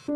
Hoy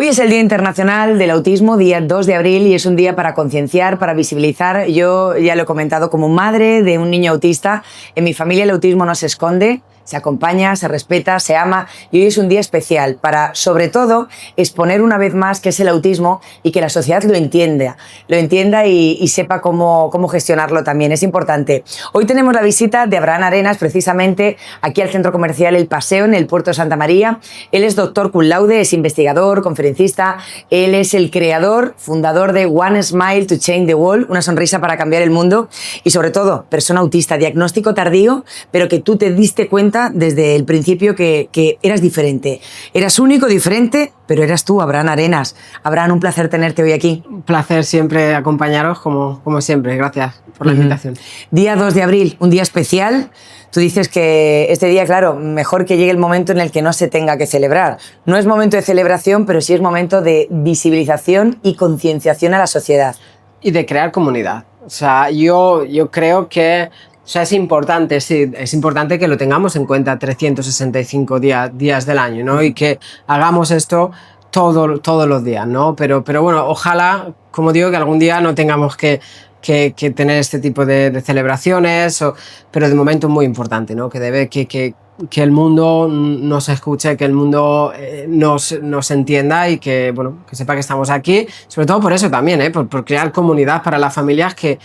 es el Día Internacional del Autismo, día 2 de abril, y es un día para concienciar, para visibilizar. Yo ya lo he comentado, como madre de un niño autista, en mi familia el autismo no se esconde, se acompaña, se respeta, se ama, y hoy es un día especial para, sobre todo, exponer una vez más qué es el autismo y que la sociedad lo entienda y sepa cómo gestionarlo también. Es importante. Hoy tenemos la visita de Abraham Arenas, precisamente aquí al centro comercial El Paseo, en el puerto de Santa María. Él es doctor cum laude, es investigador, conferencista. Él es el creador, fundador de One Smile to Change the World, una sonrisa para cambiar el mundo, y sobre todo, persona autista, diagnóstico tardío, pero que tú te diste cuenta desde el principio que eras diferente. Eras único, diferente, pero eras tú, Abraham Arenas. Abraham, un placer tenerte hoy aquí. Un placer siempre acompañaros, como siempre. Gracias por la invitación. Día 2 de abril, un día especial. Tú dices que este día, claro, mejor que llegue el momento en el que no se tenga que celebrar. No es momento de celebración, pero sí es momento de visibilización y concienciación a la sociedad. Y de crear comunidad. O sea, yo creo que es importante, sí, es importante que lo tengamos en cuenta 365 días del año, ¿no? Y que hagamos esto todos los días, ¿no? Pero bueno, ojalá, como digo, que algún día no tengamos que tener este tipo de celebraciones, pero de momento es muy importante, ¿no? Que el mundo nos escuche, que el mundo nos entienda y que sepa que estamos aquí, sobre todo por eso también, por crear comunidad para las familias que,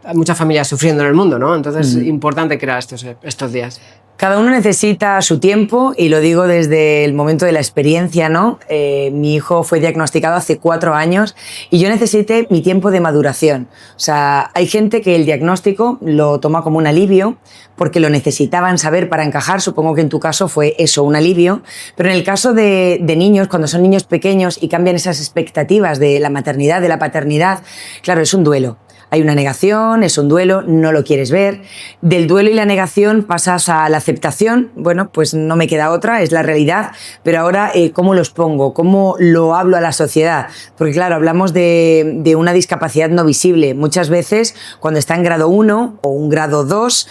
hay muchas familias sufriendo en el mundo, ¿no? Entonces es importante crear estos días. Cada uno necesita su tiempo, y lo digo desde el momento de la experiencia, ¿no? Mi hijo fue diagnosticado hace 4 años y yo necesité mi tiempo de maduración. O sea, hay gente que el diagnóstico lo toma como un alivio porque lo necesitaban saber para encajar. Supongo que en tu caso fue eso, un alivio. Pero en el caso de niños, cuando son niños pequeños y cambian esas expectativas de la maternidad, de la paternidad, claro, es un duelo. Hay una negación, es un duelo, no lo quieres ver. Del duelo y la negación pasas a la aceptación. Bueno, pues no me queda otra, es la realidad. Pero ahora, ¿cómo los pongo? ¿Cómo lo hablo a la sociedad? Porque claro, hablamos de una discapacidad no visible. Muchas veces, cuando está en grado 1 o un grado 2,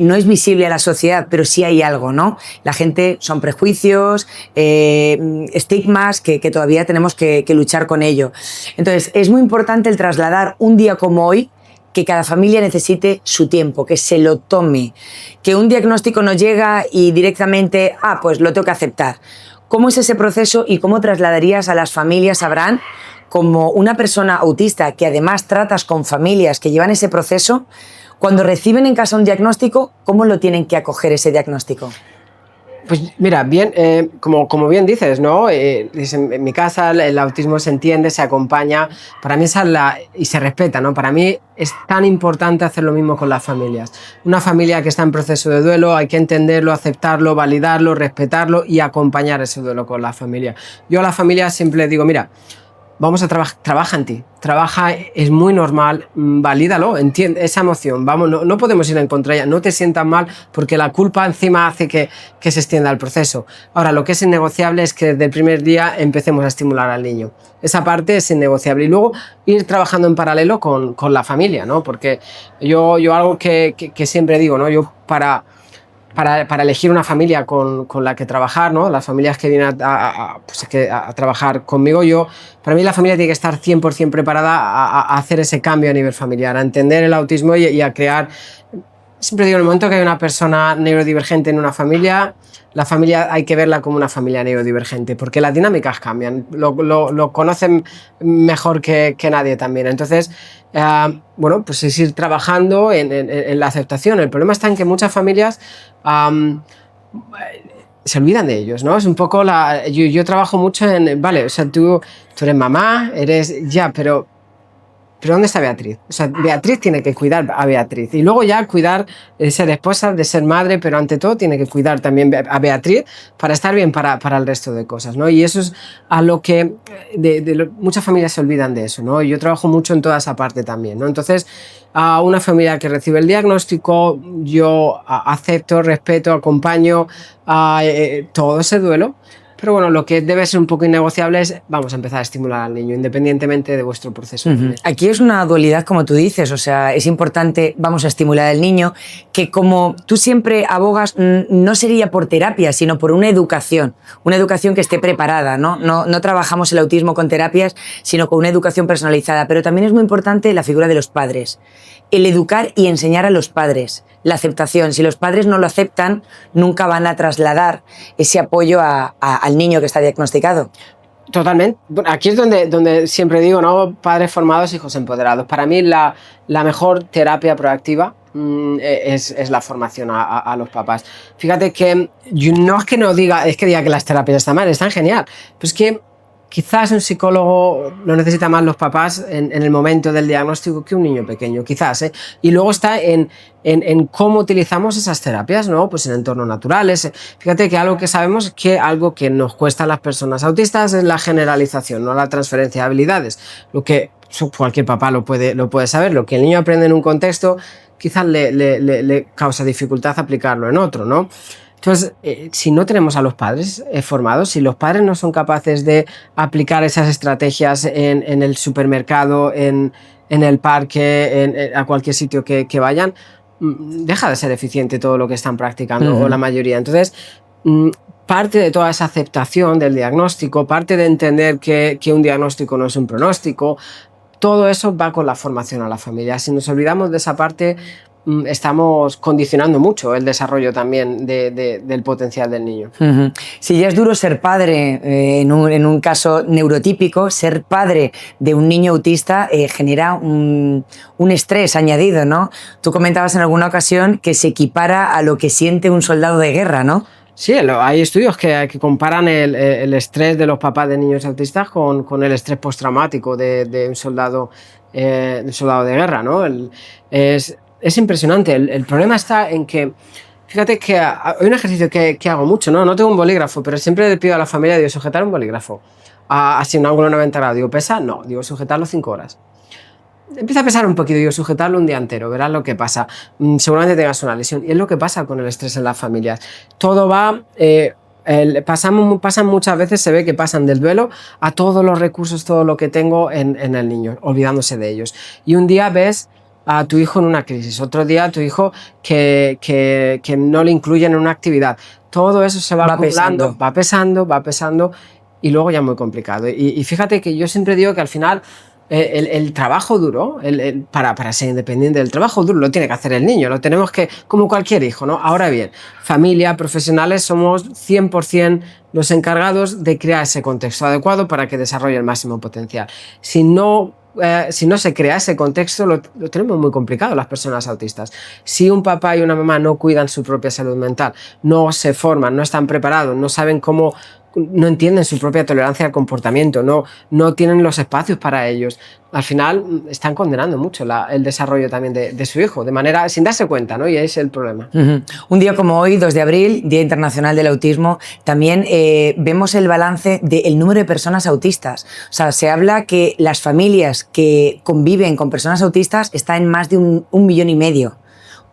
no es visible a la sociedad, pero sí hay algo, ¿no? La gente, son prejuicios, estigmas que todavía tenemos que luchar con ello. Entonces, es muy importante el trasladar un día como hoy, que cada familia necesite su tiempo, que se lo tome, que un diagnóstico no llega y directamente, pues lo tengo que aceptar. ¿Cómo es ese proceso y cómo trasladarías a las familias, Abraham, como una persona autista que además tratas con familias que llevan ese proceso, cuando reciben en casa un diagnóstico, cómo lo tienen que acoger ese diagnóstico? Pues mira, bien, como bien dices, ¿no? En mi casa el autismo se entiende, se acompaña, para mí y se respeta, ¿no? Para mí es tan importante hacer lo mismo con las familias. Una familia que está en proceso de duelo hay que entenderlo, aceptarlo, validarlo, respetarlo y acompañar ese duelo con la familia. Yo a la familia siempre digo, mira, vamos a trabaja en ti, es muy normal, valídalo, entiende esa emoción, vamos, no podemos ir en contra de ella, no te sientas mal porque la culpa encima hace que se extienda el proceso. Ahora, lo que es innegociable es que desde el primer día empecemos a estimular al niño. Esa parte es innegociable y luego ir trabajando en paralelo con la familia, ¿no? Porque yo algo que siempre digo, ¿no? Yo para elegir una familia con la que trabajar, ¿no? Las familias que vienen a trabajar conmigo, para mí la familia tiene que estar 100% preparada a hacer ese cambio a nivel familiar, a entender el autismo y a crear. Siempre digo, en el momento que hay una persona neurodivergente en una familia, la familia hay que verla como una familia neurodivergente, porque las dinámicas cambian, lo conocen mejor que nadie también. Entonces, pues es ir trabajando en la aceptación. El problema está en que muchas familias se olvidan de ellos, ¿no? Es un poco yo trabajo mucho vale, o sea, tú eres mamá, pero ¿dónde está Beatriz? O sea, Beatriz tiene que cuidar a Beatriz y luego ya cuidar de ser esposa, de ser madre, pero ante todo tiene que cuidar también a Beatriz para estar bien para el resto de cosas, ¿no? Y eso es a lo que muchas familias se olvidan de eso, ¿no? Yo trabajo mucho en toda esa parte también, ¿no? Entonces, a una familia que recibe el diagnóstico, yo acepto, respeto, acompaño todo ese duelo, Pero bueno, lo que debe ser un poco innegociable es vamos a empezar a estimular al niño, independientemente de vuestro proceso. Aquí es una dualidad, como tú dices, o sea, es importante, vamos a estimular al niño, que como tú siempre abogas, no sería por terapia, sino por una educación que esté preparada, ¿no? No trabajamos el autismo con terapias, sino con una educación personalizada, pero también es muy importante la figura de los padres, el educar y enseñar a los padres, la aceptación. Si los padres no lo aceptan, nunca van a trasladar ese apoyo al niño que está diagnosticado. Totalmente. Aquí es donde siempre digo, ¿no? Padres formados, hijos empoderados. Para mí la mejor terapia proactiva es la formación a los papás. Fíjate que yo no es que no diga, es que diga que las terapias están mal, están genial. Pues que quizás un psicólogo lo necesita más los papás en el momento del diagnóstico que un niño pequeño, quizás, ¿eh? Y luego está en cómo utilizamos esas terapias, ¿no? Pues en entornos naturales. Fíjate que algo que sabemos es que algo que nos cuesta a las personas autistas es la generalización, no la transferencia de habilidades. Lo que cualquier papá lo puede saber. Lo que el niño aprende en un contexto quizás le causa dificultad aplicarlo en otro, ¿no? Entonces, si no tenemos a los padres formados, si los padres no son capaces de aplicar esas estrategias en el supermercado, en el parque, a cualquier sitio que vayan, deja de ser eficiente todo lo que están practicando, o la mayoría. Entonces, parte de toda esa aceptación del diagnóstico, parte de entender que un diagnóstico no es un pronóstico, todo eso va con la formación a la familia. Si nos olvidamos de esa parte, estamos condicionando mucho el desarrollo también del potencial del niño. Si ya es duro ser padre en un caso neurotípico, ser padre de un niño autista genera un estrés añadido, ¿no? Tú comentabas en alguna ocasión que se equipara a lo que siente un soldado de guerra, ¿no? Sí, hay estudios que comparan el estrés de los papás de niños autistas con el estrés postraumático de un soldado de guerra, ¿no? Es impresionante. El problema está en que, fíjate que hay un ejercicio que hago mucho, ¿no? No tengo un bolígrafo, pero siempre le pido a la familia, digo, sujetar un bolígrafo así un ángulo 90 grados. Digo, ¿pesa? No. Digo, sujetarlo 5 horas. Empieza a pesar un poquito, digo, sujetarlo un día entero, verás lo que pasa. Seguramente tengas una lesión. Y es lo que pasa con el estrés en las familias. Todo va... pasan muchas veces, se ve que pasan del duelo a todos los recursos, todo lo que tengo en el niño, olvidándose de ellos. Y un día ves a tu hijo en una crisis, otro día a tu hijo que no le incluyen en una actividad. Todo eso se va acumulando, va pesando y luego ya es muy complicado. Y fíjate que yo siempre digo que al final el trabajo duro, para ser independiente, el trabajo duro lo tiene que hacer el niño, lo tenemos que, como cualquier hijo, ¿no? Ahora bien, familia, profesionales, somos 100% los encargados de crear ese contexto adecuado para que desarrolle el máximo potencial. Si no se crea ese contexto, lo tenemos muy complicado las personas autistas. Si un papá y una mamá no cuidan su propia salud mental, no se forman, no están preparados, no saben cómo, no entienden su propia tolerancia al comportamiento, no tienen los espacios para ellos, al final están condenando mucho el desarrollo también de su hijo, de manera sin darse cuenta, ¿no? Y ese es el problema. Un día como hoy, 2 de abril, Día Internacional del Autismo, también vemos el balance del número de personas autistas. O sea, se habla que las familias que conviven con personas autistas está en más de 1,5 millones.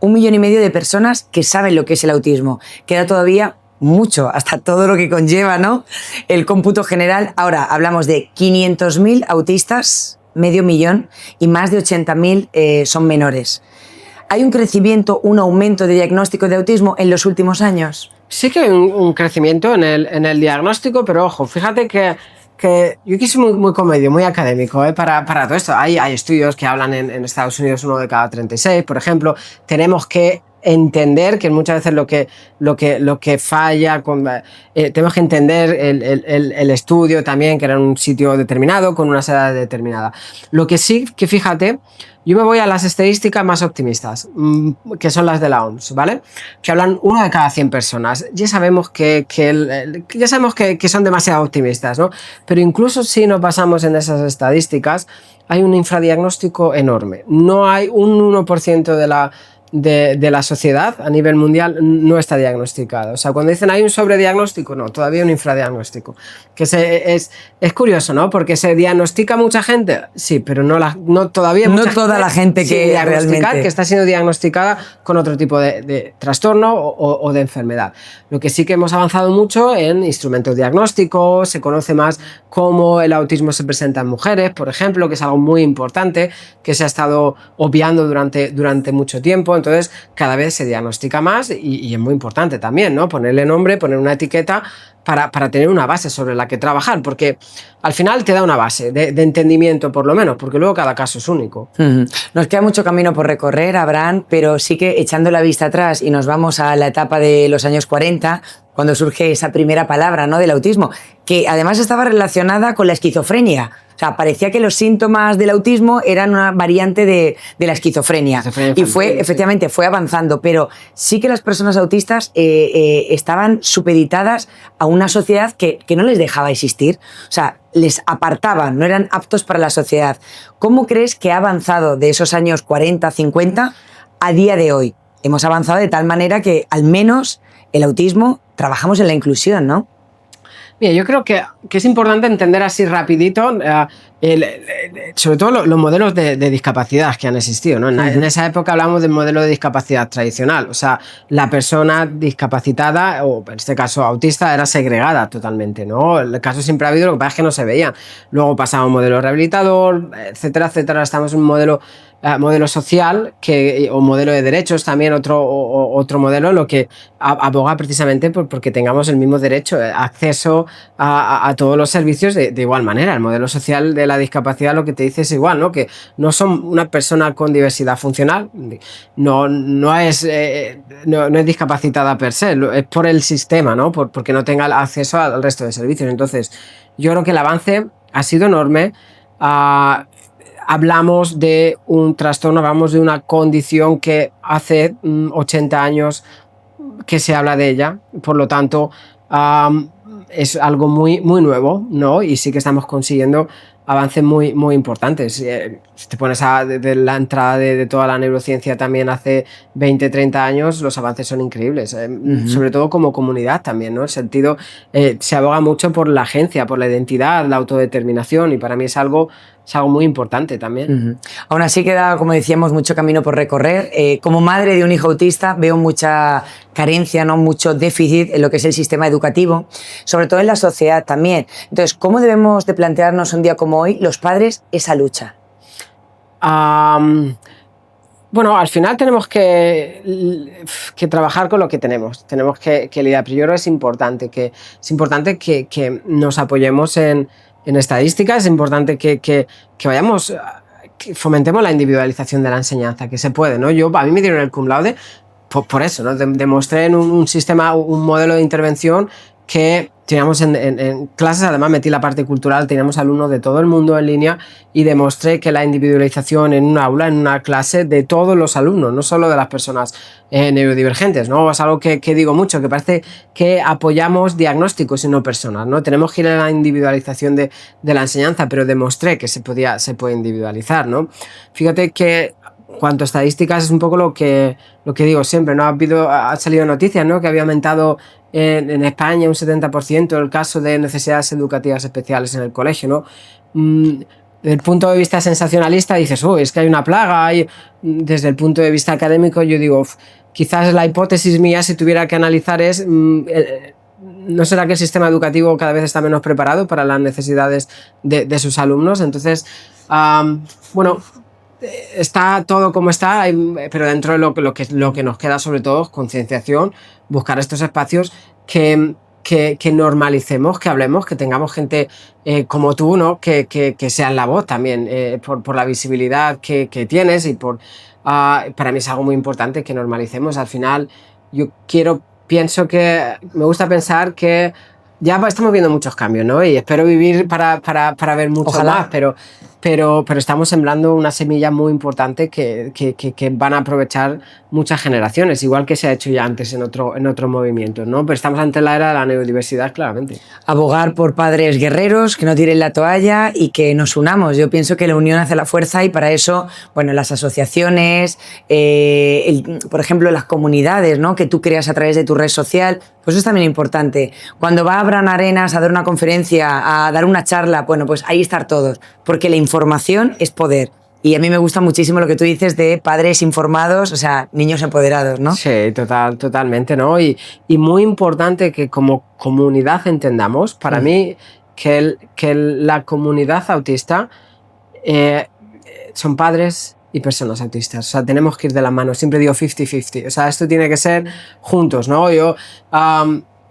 1,5 millones de personas que saben lo que es el autismo. Queda todavía mucho, hasta todo lo que conlleva, ¿no? El cómputo general. Ahora hablamos de 500.000 autistas, 500.000, y más de 80.000 son menores. ¿Hay un crecimiento, un aumento de diagnóstico de autismo en los últimos años? Sí que hay un crecimiento en el diagnóstico, pero ojo, fíjate que yo aquí soy muy comedio, muy académico para todo esto. Hay estudios que hablan en Estados Unidos 1 de cada 36, por ejemplo. Tenemos que entender que muchas veces lo que falla, tenemos que entender el estudio también, que era en un sitio determinado, con una edad determinada. Lo que sí, que fíjate, yo me voy a las estadísticas más optimistas, que son las de la OMS, ¿vale? Que hablan 1 de cada 100 personas. Ya sabemos que son demasiado optimistas, ¿no? Pero incluso si nos basamos en esas estadísticas, hay un infradiagnóstico enorme. No hay un 1% de la sociedad a nivel mundial no está diagnosticada. O sea, cuando dicen hay un sobrediagnóstico, no, todavía un infradiagnóstico. Que es curioso, ¿no? Porque se diagnostica mucha gente, sí, pero no todavía no toda la gente que realmente... que está siendo diagnosticada con otro tipo de trastorno o de enfermedad. Lo que sí que hemos avanzado mucho en instrumentos diagnósticos, se conoce más cómo el autismo se presenta en mujeres, por ejemplo, que es algo muy importante, que se ha estado obviando durante mucho tiempo. Entonces, cada vez se diagnostica más y es muy importante también, ¿no? Ponerle nombre, poner una etiqueta para tener una base sobre la que trabajar, porque al final te da una base de entendimiento, por lo menos, porque luego cada caso es único. Nos queda mucho camino por recorrer, Abraham, pero sí que echando la vista atrás y nos vamos a la etapa de los años 40, cuando surge esa primera palabra, ¿no?, del autismo, que además estaba relacionada con la esquizofrenia. O sea, parecía que los síntomas del autismo eran una variante de la esquizofrenia. Y efectivamente, fue avanzando, pero sí que las personas autistas estaban supeditadas a una sociedad que no les dejaba existir. O sea, les apartaban, no eran aptos para la sociedad. ¿Cómo crees que ha avanzado de esos años 40, 50 a día de hoy? Hemos avanzado de tal manera que al menos el autismo trabajamos en la inclusión, ¿no? Mira, yo creo que es importante entender así rapidito, sobre todo los modelos de discapacidad que han existido, ¿no? En esa época hablamos del modelo de discapacidad tradicional, o sea, la persona discapacitada, o en este caso autista, era segregada totalmente, ¿no? El caso siempre ha habido, lo que pasa es que no se veía. Luego pasaba a un modelo rehabilitador, etcétera, etcétera. Estamos en un modelo social o modelo de derechos también, otro modelo, lo que aboga precisamente porque tengamos el mismo derecho, acceso a todos los servicios de igual manera. El modelo social de la discapacidad lo que te dice es igual, ¿no? Que no son una persona con diversidad funcional, no es discapacitada per se, es por el sistema, ¿no? Porque no tenga acceso al resto de servicios. Entonces, yo creo que el avance ha sido enorme. Hablamos de un trastorno, hablamos de una condición que hace 80 años que se habla de ella, por lo tanto es algo muy, muy nuevo, ¿no? Y sí que estamos consiguiendo avances muy, muy importantes. Si te pones de la entrada de toda la neurociencia también hace 20, 30 años, los avances son increíbles, sobre todo como comunidad también, ¿no? El sentido, se aboga mucho por la agencia, por la identidad, la autodeterminación, y para mí es algo muy importante también. Aún así queda, como decíamos, mucho camino por recorrer. Como madre de un hijo autista veo mucha carencia, ¿no?, mucho déficit en lo que es el sistema educativo, sobre todo en la sociedad también. Entonces, ¿cómo debemos de plantearnos un día como hoy los padres esa lucha? Bueno, al final tenemos que trabajar con lo que tenemos. Tenemos que lidiar. Primero es importante que nos apoyemos en estadísticas. Es importante que vayamos, que fomentemos la individualización de la enseñanza, que se puede, ¿no? A mí me dieron el cum laude por eso, ¿no? Demostré en un sistema, un modelo de intervención que teníamos en clases. Además metí la parte cultural, teníamos alumnos de todo el mundo en línea y demostré que la individualización en un aula, en una clase, de todos los alumnos, no solo de las personas neurodivergentes, ¿no? Es algo que digo mucho, que parece que apoyamos diagnósticos y no personas, ¿no? Tenemos que ir a la individualización de la enseñanza, pero demostré que se puede individualizar, ¿no? Fíjate que cuanto a estadísticas es un poco lo que digo siempre, ¿no? Ha salido noticias, ¿no?, que había aumentado en España un 70% el caso de necesidades educativas especiales en el colegio, ¿no? Desde el punto de vista sensacionalista dices, es que hay una plaga. Desde el punto de vista académico yo digo, quizás la hipótesis mía, si tuviera que analizar, es ¿no será que el sistema educativo cada vez está menos preparado para las necesidades de sus alumnos? Entonces, bueno, está todo como está, pero dentro de lo que nos queda sobre todo es concienciación, buscar estos espacios que normalicemos, que hablemos, que tengamos gente como tú, ¿no?, que sean la voz también, por la visibilidad que tienes y para mí es algo muy importante que normalicemos. Al final pienso que me gusta pensar que ya estamos viendo muchos cambios, ¿no? Y espero vivir para ver mucho más, pero pero estamos sembrando una semilla muy importante que van a aprovechar muchas generaciones, igual que se ha hecho ya antes en otros movimientos, ¿no? Pero estamos ante la era de la neurodiversidad, claramente. Abogar por padres guerreros, que no tiren la toalla y que nos unamos. Yo pienso que la unión hace la fuerza y para eso, bueno, las asociaciones, por ejemplo, las comunidades, ¿no? Que tú creas a través de tu red social, pues eso es también importante. Cuando va Abraham Arenas a dar una conferencia, a dar una charla, bueno, pues ahí estar todos, porque la información es poder. Y a mí me gusta muchísimo lo que tú dices de padres informados, o sea, niños empoderados, ¿no? Sí, totalmente, ¿no? Y muy importante que como comunidad entendamos, para mí, que la comunidad autista son padres y personas autistas. O sea, tenemos que ir de la mano. Siempre digo 50-50. O sea, esto tiene que ser juntos, ¿no? Yo...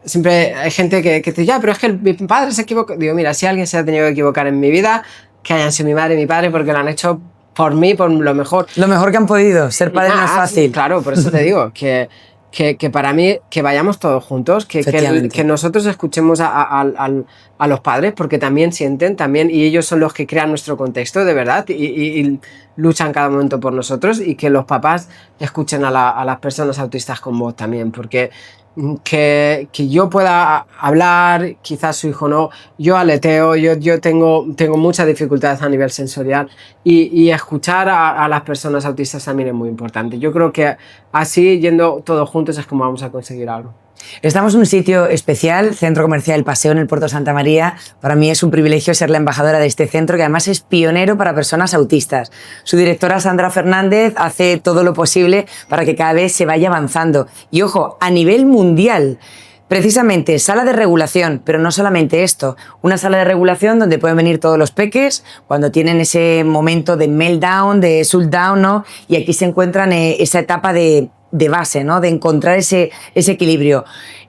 siempre hay gente que dice, ya, pero es que mi padre se equivocó. Digo, mira, si alguien se ha tenido que equivocar en mi vida, que hayan sido mi madre y mi padre porque lo han hecho por mí, por lo mejor. Lo mejor que han podido. Ser padre no es fácil. Claro, por eso te digo que para mí, que vayamos todos juntos, que nosotros escuchemos a los padres, porque también sienten, y ellos son los que crean nuestro contexto, de verdad, y luchan cada momento por nosotros, y que los papás escuchen a las personas autistas con voz también, porque que yo pueda hablar, quizás su hijo no, yo aleteo, yo tengo muchas dificultades a nivel sensorial y escuchar a las personas autistas también es muy importante. Yo creo que así, yendo todos juntos, es como vamos a conseguir algo. Estamos en un sitio especial, Centro Comercial El Paseo, en el Puerto Santa María. Para mí es un privilegio ser la embajadora de este centro, que además es pionero para personas autistas. Su directora, Sandra Fernández, hace todo lo posible para que cada vez se vaya avanzando. Y ojo, a nivel mundial, precisamente sala de regulación, pero no solamente esto, una sala de regulación donde pueden venir todos los peques cuando tienen ese momento de meltdown, de shutdown, ¿no? Y aquí se encuentran esa etapa de base, ¿no? De encontrar ese equilibrio.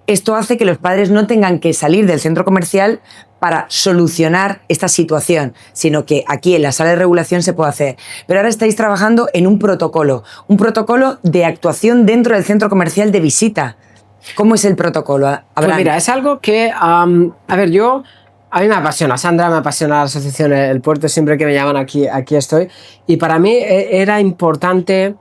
Esto hace que los padres no tengan que salir del centro comercial para solucionar esta situación, sino que aquí en la sala de regulación se puede hacer. Pero ahora estáis trabajando en un protocolo de actuación dentro del centro comercial de visita. ¿Cómo es el protocolo, Abraham? Pues mira, es algo que, a ver, a mí me apasiona, Sandra me apasiona la asociación El Puerto, siempre que me llaman aquí estoy, y para mí era importante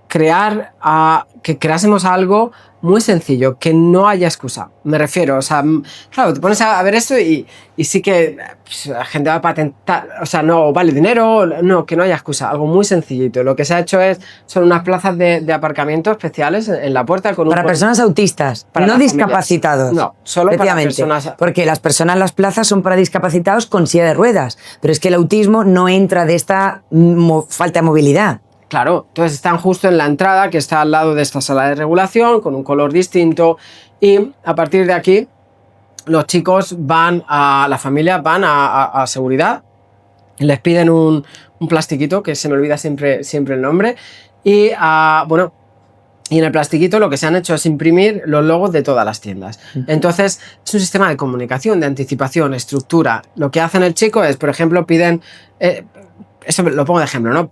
que creásemos algo muy sencillo, que no haya excusa. Me refiero, o sea, claro, te pones a ver esto y sí que pues, la gente va a patentar, o sea, no vale dinero, no, que no haya excusa, algo muy sencillito. Lo que se ha hecho son unas plazas de aparcamiento especiales en la puerta con para personas autistas, para no discapacitados. No, solo para personas. Porque las plazas son para discapacitados con silla de ruedas, pero es que el autismo no entra de esta falta de movilidad. Claro, entonces están justo en la entrada que está al lado de esta sala de regulación con un color distinto y a partir de aquí los chicos la familia van a seguridad, les piden un plastiquito que se me olvida siempre el nombre y bueno, y en el plastiquito lo que se han hecho es imprimir los logos de todas las tiendas. Entonces es un sistema de comunicación, de anticipación, estructura. Lo que hacen el chico es, por ejemplo, piden... eso lo pongo de ejemplo, ¿no?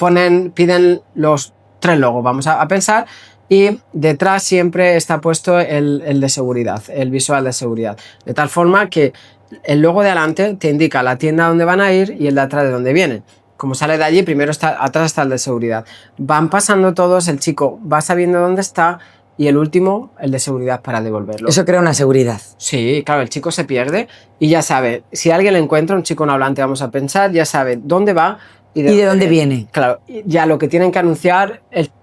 Piden los 3 logos, vamos a pensar, y detrás siempre está puesto el de seguridad, el visual de seguridad. De tal forma que el logo de adelante te indica la tienda donde van a ir y el de atrás de donde vienen. Como sale de allí, primero atrás está el de seguridad. Van pasando todos, el chico va sabiendo dónde está y el último, el de seguridad para devolverlo. Eso crea una seguridad. Sí, claro, el chico se pierde y ya sabe, si alguien le encuentra, un chico no hablante, vamos a pensar, ya sabe dónde va, ¿Y de dónde viene? Claro, ya lo que tienen que anunciar,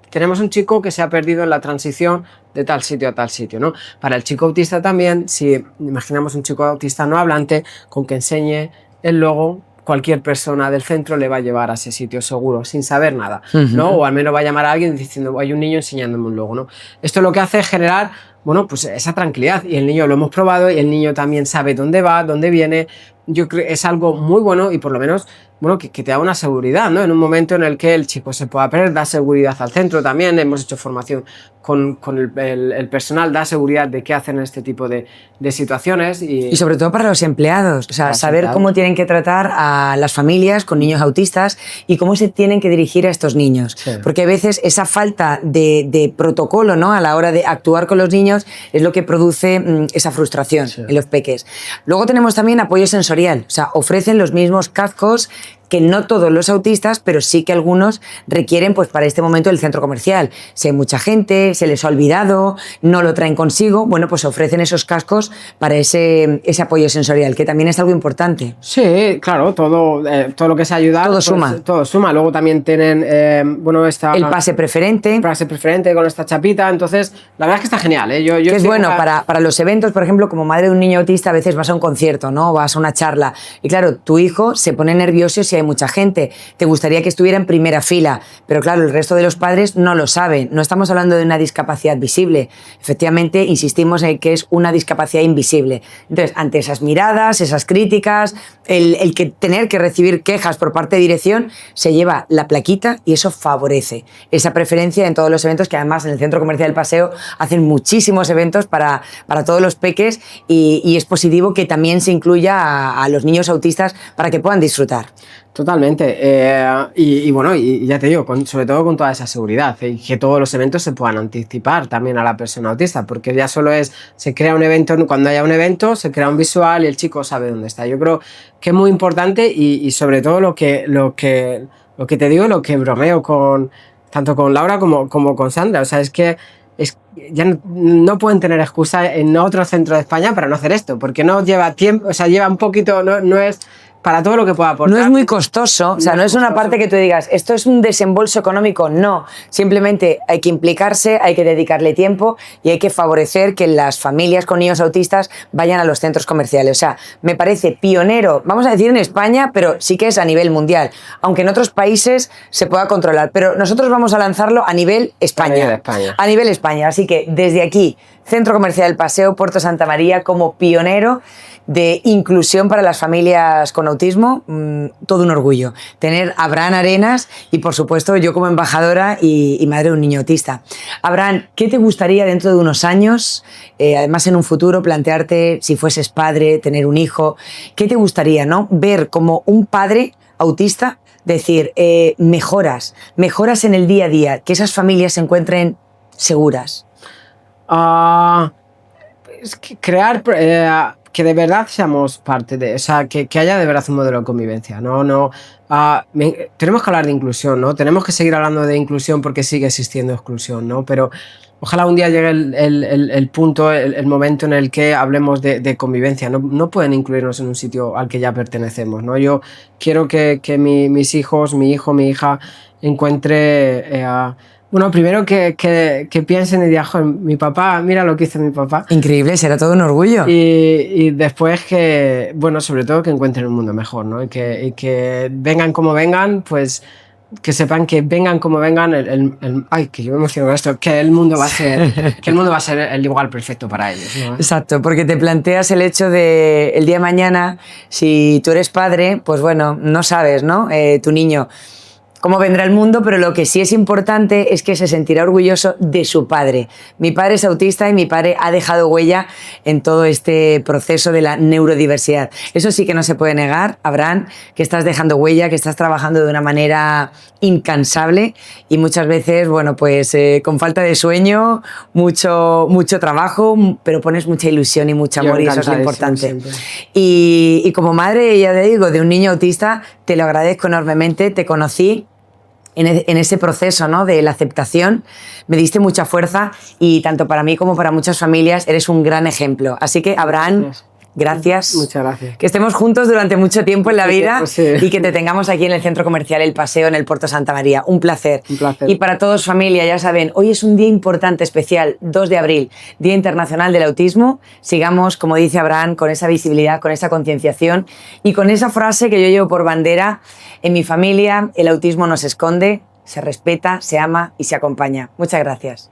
tenemos un chico que se ha perdido en la transición de tal sitio a tal sitio, ¿no? Para el chico autista también, si imaginamos un chico autista no hablante, con que enseñe el logo, cualquier persona del centro le va a llevar a ese sitio seguro, sin saber nada, ¿no? O al menos va a llamar a alguien diciendo, hay un niño enseñándome un logo, ¿no? Esto lo que hace es generar, bueno, pues esa tranquilidad, y el niño lo hemos probado y el niño también sabe dónde va, dónde viene. Yo creo que es algo muy bueno y por lo menos, bueno, que te da una seguridad, ¿no? En un momento en el que el chico se pueda perder, da seguridad al centro también. Hemos hecho formación con el personal, da seguridad de qué hacen en este tipo de situaciones. Y sobre todo para los empleados, o sea, saber cómo tienen que tratar a las familias con niños autistas y cómo se tienen que dirigir a estos niños. Sí. Porque a veces esa falta de protocolo, ¿no? A la hora de actuar con los niños es lo que produce esa frustración en los peques. Luego tenemos también apoyo sensorial, o sea, ofrecen los mismos cascos que no todos los autistas, pero sí que algunos requieren pues para este momento el centro comercial. Si hay mucha gente, se les ha olvidado, no lo traen consigo, bueno, pues ofrecen esos cascos para ese apoyo sensorial, que también es algo importante. Sí, claro, todo lo que sea ayudar. Todo pues, suma. Todo suma. Luego también tienen, El pase preferente. El pase preferente con esta chapita. Entonces, la verdad es que está genial, ¿eh? Que es bueno para los eventos, por ejemplo, como madre de un niño autista, a veces vas a un concierto, ¿no? Vas a una charla. Y claro, tu hijo se pone nervioso si hay mucha gente. Te gustaría que estuviera en primera fila. Pero claro, el resto de los padres no lo saben. No estamos hablando de una discapacidad visible. Efectivamente, insistimos en que es una discapacidad invisible. Entonces, ante esas miradas, esas críticas, el que tener que recibir quejas por parte de dirección, se lleva la plaquita y eso favorece esa preferencia en todos los eventos, que además en el Centro Comercial del Paseo hacen muchísimos eventos para todos los peques y es positivo que también se incluya a los niños autistas para que puedan disfrutar. Totalmente. Y bueno, y ya te digo, sobre todo con toda esa seguridad y que todos los eventos se puedan anticipar también a la persona autista, porque ya solo se crea un evento, cuando haya un evento, se crea un visual y el chico sabe dónde está. Yo creo que es muy importante y sobre todo lo que te digo, lo que bromeo tanto con Laura como con Sandra. O sea, es que ya no pueden tener excusa en otro centro de España para no hacer esto, porque no lleva tiempo, o sea, lleva un poquito, no es para todo lo que pueda aportar. No es muy costoso, o sea, no es una parte que tú digas, esto es un desembolso económico, no. Simplemente hay que implicarse, hay que dedicarle tiempo y hay que favorecer que las familias con niños autistas vayan a los centros comerciales. O sea, me parece pionero, vamos a decir en España, pero sí que es a nivel mundial, aunque en otros países se pueda controlar. Pero nosotros vamos a lanzarlo a nivel España. A nivel España. A nivel España. Así que desde aquí, Centro Comercial del Paseo, Puerto Santa María, como pionero de inclusión para las familias con autismo, todo un orgullo. Tener a Abraham Arenas y, por supuesto, yo como embajadora y madre de un niño autista. Abraham, ¿qué te gustaría dentro de unos años, además en un futuro, plantearte si fueses padre, tener un hijo? ¿Qué te gustaría, no? Ver como un padre autista, decir, mejoras en el día a día, que esas familias se encuentren seguras. Es que crear que de verdad seamos parte de, o sea, que haya de verdad un modelo de convivencia, tenemos que hablar de inclusión, ¿no? Tenemos que seguir hablando de inclusión porque sigue existiendo exclusión, ¿no? Pero ojalá un día llegue el punto, el momento en el que hablemos de convivencia. No pueden incluirnos en un sitio al que ya pertenecemos, ¿no? Yo quiero que mis hijos, mi hijo, mi hija encuentre... Bueno, primero que piensen y digan, joder, mi papá, mira lo que hizo mi papá. Increíble, será todo un orgullo. Y después que, bueno, sobre todo que encuentren un mundo mejor, ¿no? Y que vengan como vengan, pues que sepan que vengan como vengan, ay, que yo me emociono con esto, que el mundo va a ser el igual perfecto para ellos, ¿no? Exacto, porque te planteas el hecho de el día de mañana, si tú eres padre, pues bueno, no sabes, ¿no? Tu niño cómo vendrá el mundo, pero lo que sí es importante es que se sentirá orgulloso de su padre. Mi padre es autista y mi padre ha dejado huella en todo este proceso de la neurodiversidad. Eso sí que no se puede negar, Abraham, que estás dejando huella, que estás trabajando de una manera incansable y muchas veces, bueno, pues con falta de sueño, mucho trabajo, pero pones mucha ilusión y mucho amor y eso es lo importante. Y como madre, ya te digo, de un niño autista, te lo agradezco enormemente, te conocí en ese proceso, ¿no?, de la aceptación, me diste mucha fuerza y tanto para mí como para muchas familias eres un gran ejemplo. Así que, Abraham, gracias. Muchas gracias. Que estemos juntos durante mucho tiempo en la vida sí. Y que te tengamos aquí en el Centro Comercial El Paseo, en el Puerto Santa María. Un placer. Un placer. Y para todos, familia, ya saben, hoy es un día importante, especial, 2 de abril, Día Internacional del Autismo. Sigamos, como dice Abraham, con esa visibilidad, con esa concienciación y con esa frase que yo llevo por bandera: en mi familia el autismo no se esconde, se respeta, se ama y se acompaña. Muchas gracias.